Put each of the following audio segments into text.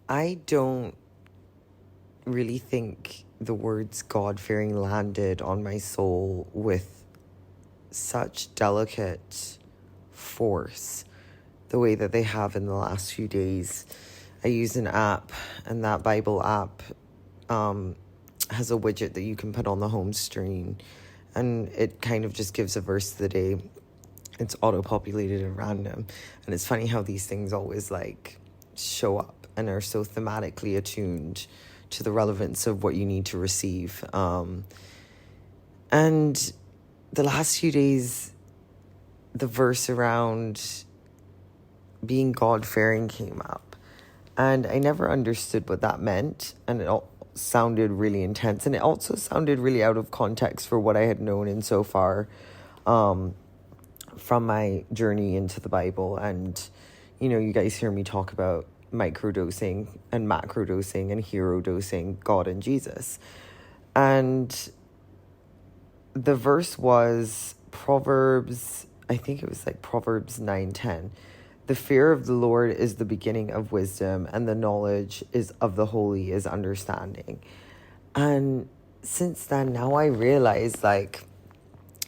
I don't really think the words God-fearing landed on my soul with such delicate force the way that they have in the last few days. I use an app, and that Bible app has a widget that you can put on the home screen, and it kind of just gives a verse of the day. It's auto-populated and random, and it's funny how these things always like show up and are so thematically attuned to the relevance of what you need to receive. And the last few days, the verse around being God-fearing came up, and I never understood what that meant, and it all sounded really intense, and it also sounded really out of context for what I had known in so far from my journey into the Bible. And you guys hear me talk about microdosing and macrodosing and hero dosing God and Jesus, and the verse was Proverbs, I think it was like Proverbs 9:10. The fear of the Lord is the beginning of wisdom, and the knowledge is of the holy is understanding. And since then, now I realize, like,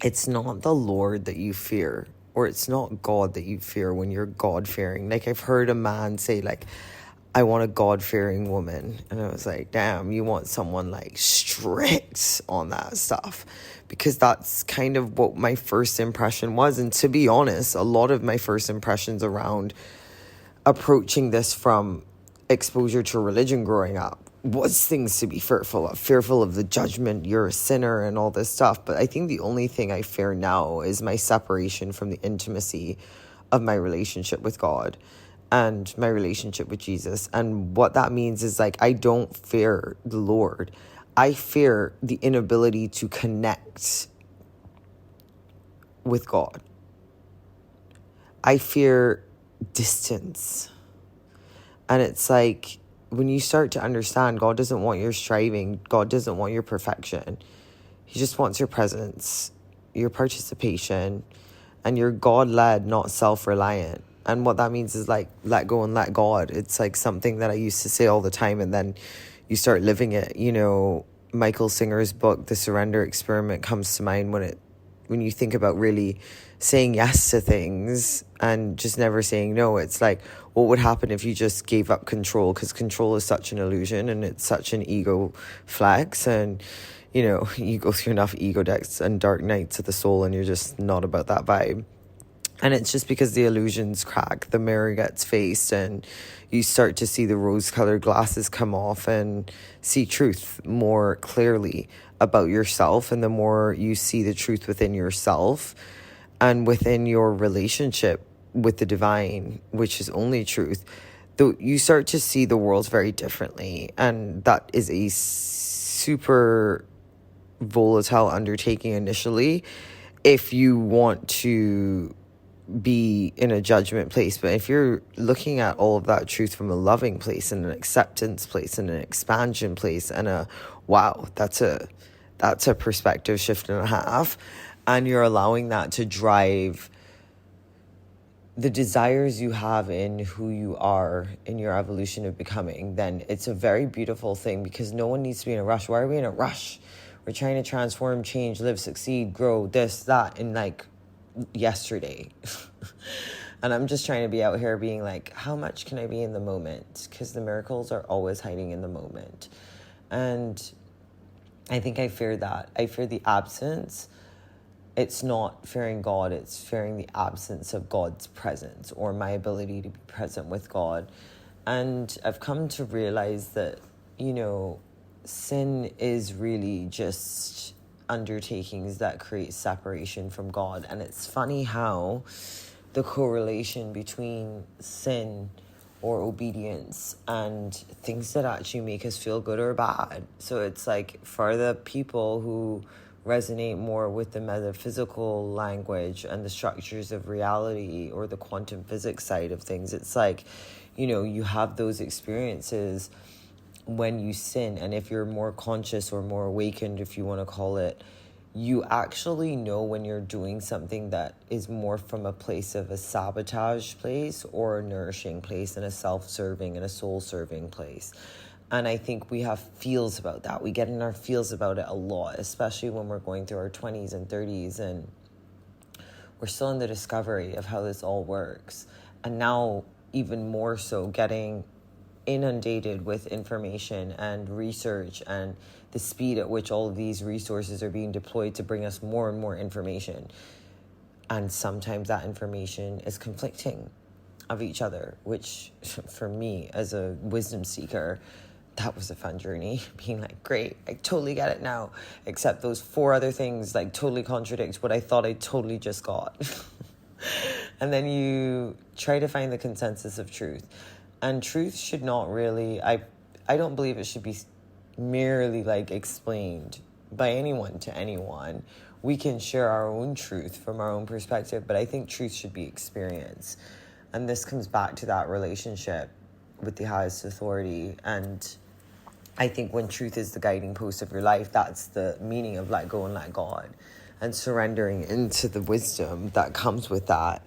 it's not the Lord that you fear, or it's not God that you fear when you're God-fearing. Like, I've heard a man say, like, I want a God-fearing woman. And I was like, damn, you want someone like strict on that stuff. Because that's kind of what my first impression was. And to be honest, a lot of my first impressions around approaching this from exposure to religion growing up was things to be fearful of the judgment, you're a sinner and all this stuff. But I think the only thing I fear now is my separation from the intimacy of my relationship with God and my relationship with Jesus. And what that means is, like, I don't fear the Lord. I fear the inability to connect with God. I fear distance. And it's like, when you start to understand, God doesn't want your striving. God doesn't want your perfection. He just wants your presence, your participation, and you're God-led, not self-reliant. And what that means is, like, let go and let God. It's like something that I used to say all the time, and then you start living it. Michael Singer's book, The Surrender Experiment, comes to mind when you think about really saying yes to things and just never saying no. It's like, what would happen if you just gave up control? Because control is such an illusion, and it's such an ego flex. And, you go through enough ego decks and dark nights of the soul, and you're just not about that vibe. And it's just because the illusions crack, the mirror gets faced, and you start to see the rose-colored glasses come off and see truth more clearly about yourself. And the more you see the truth within yourself and within your relationship with the divine, which is only truth, you start to see the world very differently. And that is a super volatile undertaking initially if you want to be in a judgment place. But if you're looking at all of that truth from a loving place and an acceptance place and an expansion place and that's a perspective shift and a half, and you're allowing that to drive the desires you have in who you are in your evolution of becoming, then it's a very beautiful thing, because no one needs to be in a rush. Why are we in a rush? We're trying to transform, change, live, succeed, grow, this, that, in like yesterday. And I'm just trying to be out here being like, how much can I be in the moment? Because the miracles are always hiding in the moment. And I think I fear that. I fear the absence. It's not fearing God, it's fearing the absence of God's presence, or my ability to be present with God. And I've come to realize that, sin is really just undertakings that create separation from God. And it's funny how the correlation between sin or obedience and things that actually make us feel good or bad. So it's like, for the people who resonate more with the metaphysical language and the structures of reality, or the quantum physics side of things, it's like, you have those experiences when you sin. And if you're more conscious or more awakened, if you want to call it, you actually know when you're doing something that is more from a place of a sabotage place or a nourishing place and a self-serving and a soul-serving place. And I think we have feels about that. We get in our feels about it a lot, especially when we're going through our 20s and 30s and we're still in the discovery of how this all works. And now even more so getting inundated with information and research and the speed at which all of these resources are being deployed to bring us more and more information. And sometimes that information is conflicting of each other, which for me as a wisdom seeker, that was a fun journey, being like, great, I totally get it now, except those 4 other things like totally contradict what I thought I totally just got. And then you try to find the consensus of truth. And truth should not really, I don't believe it should be merely like explained by anyone to anyone. We can share our own truth from our own perspective, but I think truth should be experienced. And this comes back to that relationship with the highest authority. And I think when truth is the guiding post of your life, that's the meaning of let go and let God, and surrendering into the wisdom that comes with that.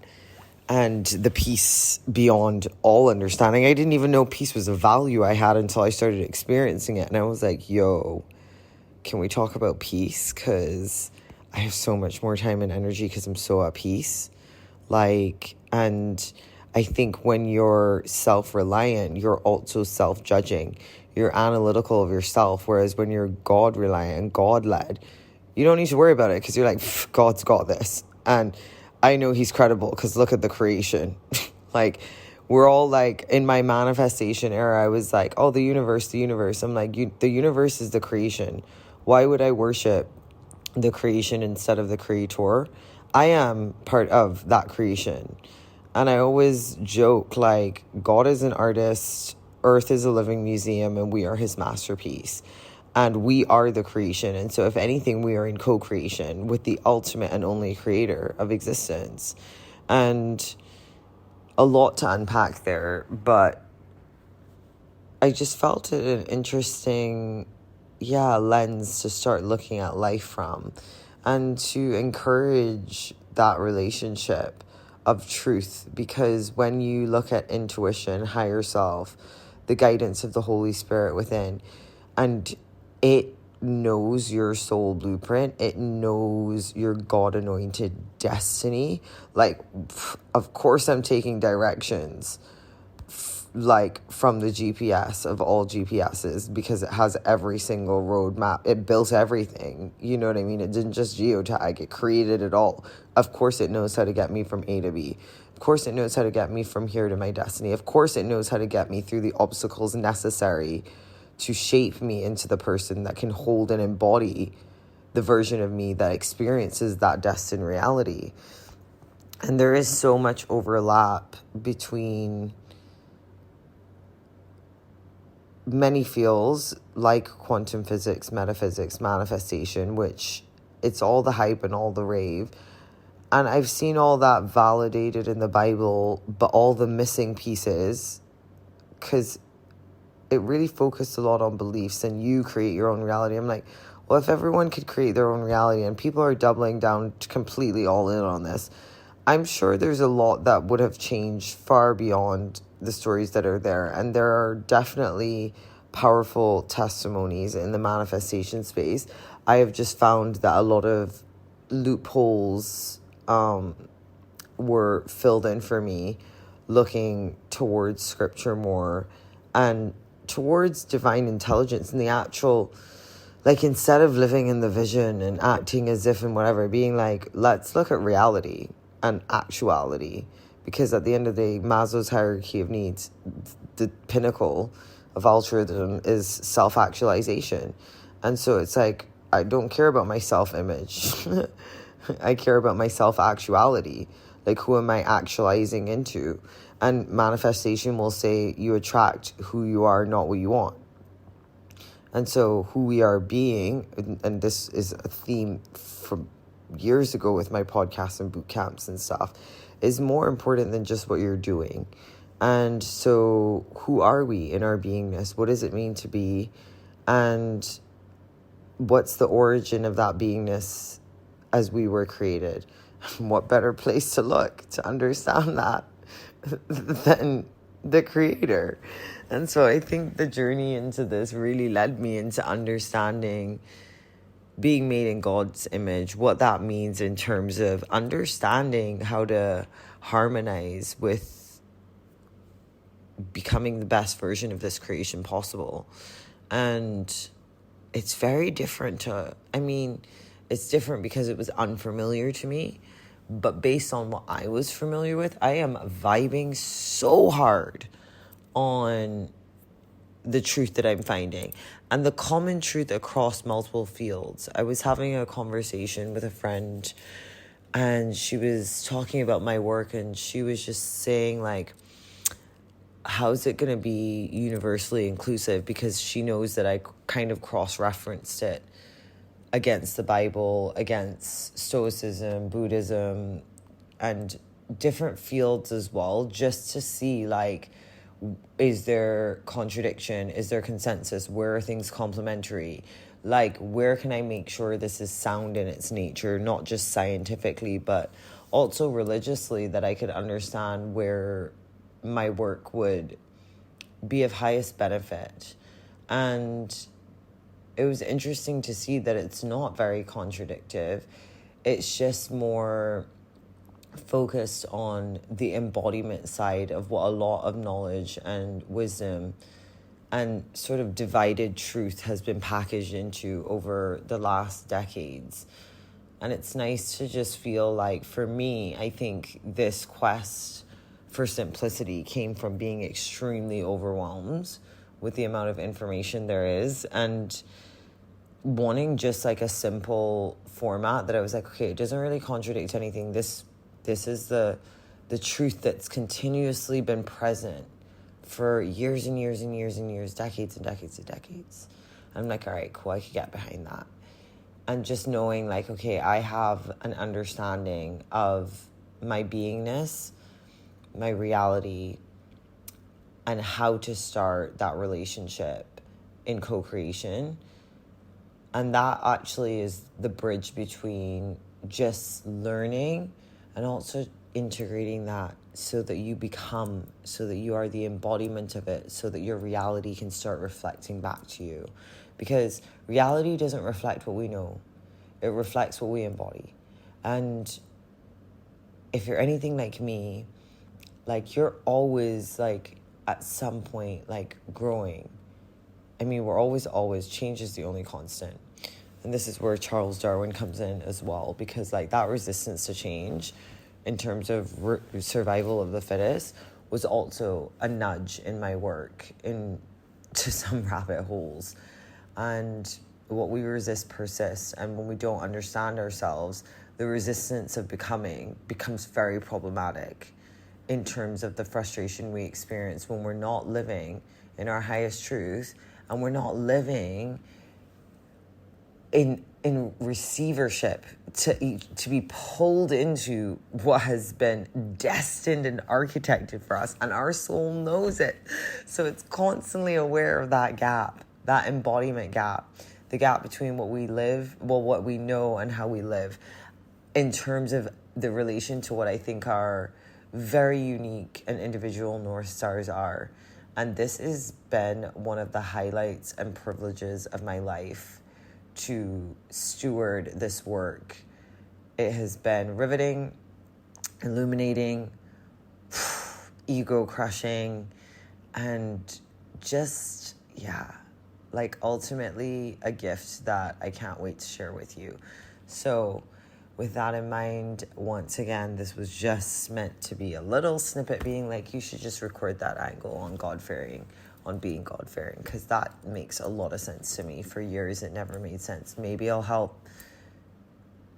And the peace beyond all understanding. I didn't even know peace was a value I had until I started experiencing it. And I was like, yo, can we talk about peace? Because I have so much more time and energy because I'm so at peace. And I think when you're self-reliant, you're also self-judging. You're analytical of yourself. Whereas when you're God-reliant and God-led, you don't need to worry about it because you're like, God's got this. And I know he's credible because look at the creation. Like, we're all like, in my manifestation era, I was like, oh, the universe. I'm like, the universe is the creation. Why would I worship the creation instead of the creator? I am part of that creation. And I always joke, like, God is an artist, Earth is a living museum, and we are his masterpiece. And we are the creation. And so if anything, we are in co-creation with the ultimate and only creator of existence. And a lot to unpack there. But I just felt it an interesting, lens to start looking at life from. And to encourage that relationship of truth. Because when you look at intuition, higher self, the guidance of the Holy Spirit within, and it knows your soul blueprint. It knows your God-anointed destiny. Like, of course I'm taking directions from the GPS of all GPSs because it has every single roadmap. It built everything. You know what I mean? It didn't just geotag. It created it all. Of course it knows how to get me from A to B. Of course it knows how to get me from here to my destiny. Of course it knows how to get me through the obstacles necessary to shape me into the person that can hold and embody the version of me that experiences that destined reality. And there is so much overlap between many fields like quantum physics, metaphysics, manifestation, which it's all the hype and all the rave. And I've seen all that validated in the Bible, but all the missing pieces, because it really focused a lot on beliefs and you create your own reality. I'm like, well, if everyone could create their own reality and people are doubling down completely all in on this, I'm sure there's a lot that would have changed far beyond the stories that are there. And there are definitely powerful testimonies in the manifestation space. I have just found that a lot of loopholes were filled in for me, looking towards scripture more and towards divine intelligence and the actual, like, instead of living in the vision and acting as if and whatever, being like, let's look at reality and actuality. Because at the end of the day, Maslow's hierarchy of needs, the pinnacle of altruism is self-actualization. And so it's like, I don't care about my self-image. I care about my self-actuality. Like, who am I actualizing into? And manifestation will say you attract who you are, not what you want. And so who we are being, and this is a theme from years ago with my podcasts and boot camps and stuff, is more important than just what you're doing. And so who are we in our beingness? What does it mean to be? And what's the origin of that beingness as we were created. What better place to look to understand that than the Creator? And so I think the journey into this really led me into understanding being made in God's image, what that means in terms of understanding how to harmonize with becoming the best version of this creation possible. And it's very different it's different because it was unfamiliar to me. But based on what I was familiar with, I am vibing so hard on the truth that I'm finding and the common truth across multiple fields. I was having a conversation with a friend and she was talking about my work, and she was just saying, like, how's it going to be universally inclusive? Because she knows that I kind of cross-referenced it against the Bible, against Stoicism, Buddhism, and different fields as well, just to see, like, is there contradiction? Is there consensus? Where are things complementary? Like, where can I make sure this is sound in its nature, not just scientifically, but also religiously, that I could understand where my work would be of highest benefit. And it was interesting to see that it's not very contradictive. It's just more focused on the embodiment side of what a lot of knowledge and wisdom and sort of divided truth has been packaged into over the last decades. And it's nice to just feel like, for me, I think this quest for simplicity came from being extremely overwhelmed with the amount of information there is, and wanting just like a simple format that I was like, okay, it doesn't really contradict anything. This is the truth that's continuously been present for years and years and years and years, decades and decades and decades. I'm like, all right, cool, I could get behind that. And just knowing, like, okay, I have an understanding of my beingness, my reality, and how to start that relationship in co-creation. And that actually is the bridge between just learning and also integrating that so that you become, so that you are the embodiment of it, so that your reality can start reflecting back to you. Because reality doesn't reflect what we know. It reflects what we embody. And if you're anything like me, like, you're always, like, at some point, like, growing. I mean, we're always, change is the only constant. And this is where Charles Darwin comes in as well, because, like, that resistance to change in terms of survival of the fittest was also a nudge in my work into some rabbit holes. And what we resist persists. And when we don't understand ourselves, the resistance of becoming becomes very problematic in terms of the frustration we experience when we're not living in our highest truth, and we're not living in receivership to be pulled into what has been destined and architected for us, and our soul knows it. So it's constantly aware of that gap, that embodiment gap, the gap between what we live, what we know, and how we live, in terms of the relation to what I think are very unique and individual North Stars are. And this has been one of the highlights and privileges of my life, to steward this work. It has been riveting, illuminating, ego crushing, and just, like, ultimately a gift that I can't wait to share with you. So with that in mind, once again, this was just meant to be a little snippet, being like, you should just record that angle on God-fearing, on being God-fearing, because that makes a lot of sense to me. For years, it never made sense. Maybe I'll help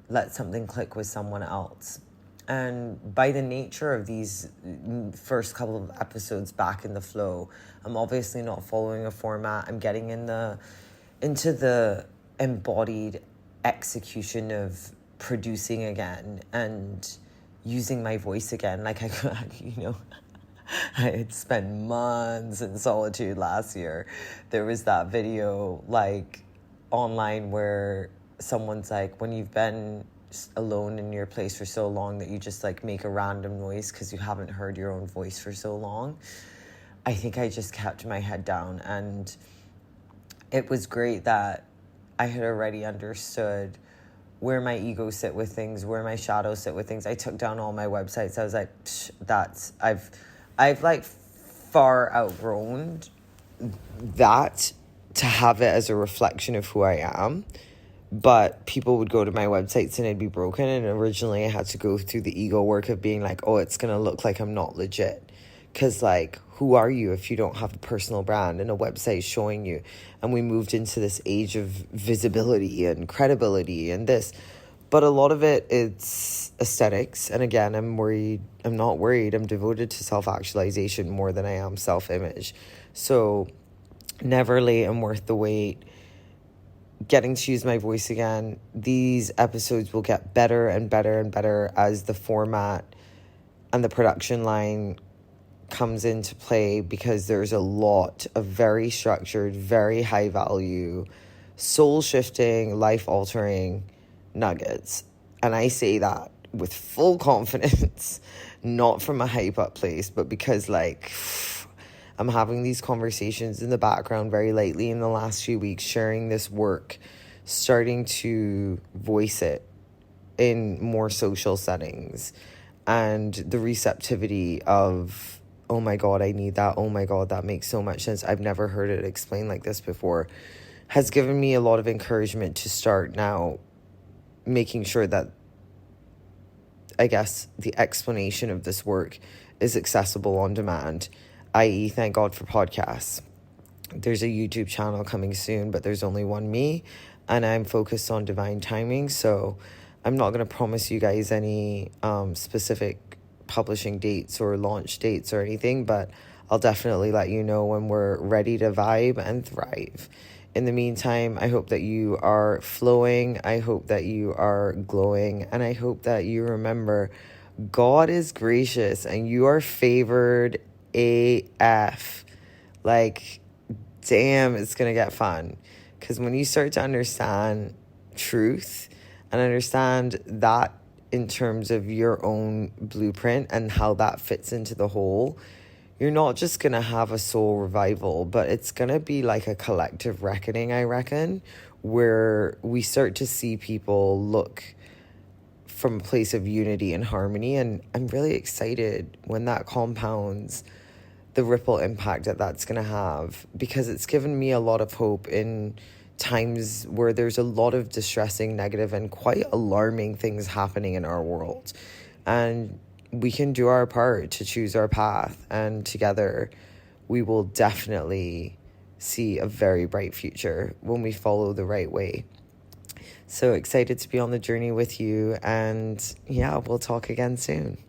let something click with someone else. And by the nature of these first couple of episodes back in the flow, I'm obviously not following a format. I'm getting into the embodied execution of producing again and using my voice again. Like, I had spent months in solitude last year. There was that video, like, online where someone's like, when you've been alone in your place for so long that you just like make a random noise because you haven't heard your own voice for so long. I think I just kept my head down, and it was great that I had already understood where my ego sit with things, where my shadows sit with things. I took down all my websites. I was like, I've like far outgrown that to have it as a reflection of who I am. But people would go to my websites and it'd be broken. And originally I had to go through the ego work of being like, oh, it's going to look like I'm not legit. Because, like, who are you if you don't have a personal brand and a website showing you? And we moved into this age of visibility and credibility and this. But a lot of it, it's aesthetics. And again, I'm not worried. I'm devoted to self-actualization more than I am self-image. So never late and worth the wait. Getting to use my voice again. These episodes will get better and better and better as the format and the production line comes into play, because there's a lot of very structured, very high value, soul shifting, life altering nuggets. And I say that with full confidence, not from a hype up place, but because like I'm having these conversations in the background very lightly in the last few weeks, sharing this work, starting to voice it in more social settings, and the receptivity of, oh my God, I need that. Oh my God, that makes so much sense. I've never heard it explained like this before, has given me a lot of encouragement to start now making sure that, I guess, the explanation of this work is accessible on demand, i.e., thank God for podcasts. There's a YouTube channel coming soon, but there's only one me, and I'm focused on divine timing. So I'm not going to promise you guys any specific publishing dates or launch dates or anything, but I'll definitely let you know when we're ready to vibe and thrive. In the meantime, I hope that you are flowing. I hope that you are glowing. And I hope that you remember God is gracious and you are favored AF. Like, damn, it's going to get fun. Because when you start to understand truth and understand that in terms of your own blueprint and how that fits into the whole, you're not just going to have a soul revival, but it's going to be like a collective reckoning, I reckon, where we start to see people look from a place of unity and harmony. And I'm really excited when that compounds, the ripple impact that that's going to have, because it's given me a lot of hope in times where there's a lot of distressing, negative, and quite alarming things happening in our world. And we can do our part to choose our path, and together we will definitely see a very bright future when we follow the right way. So excited to be on the journey with you, and yeah, we'll talk again soon.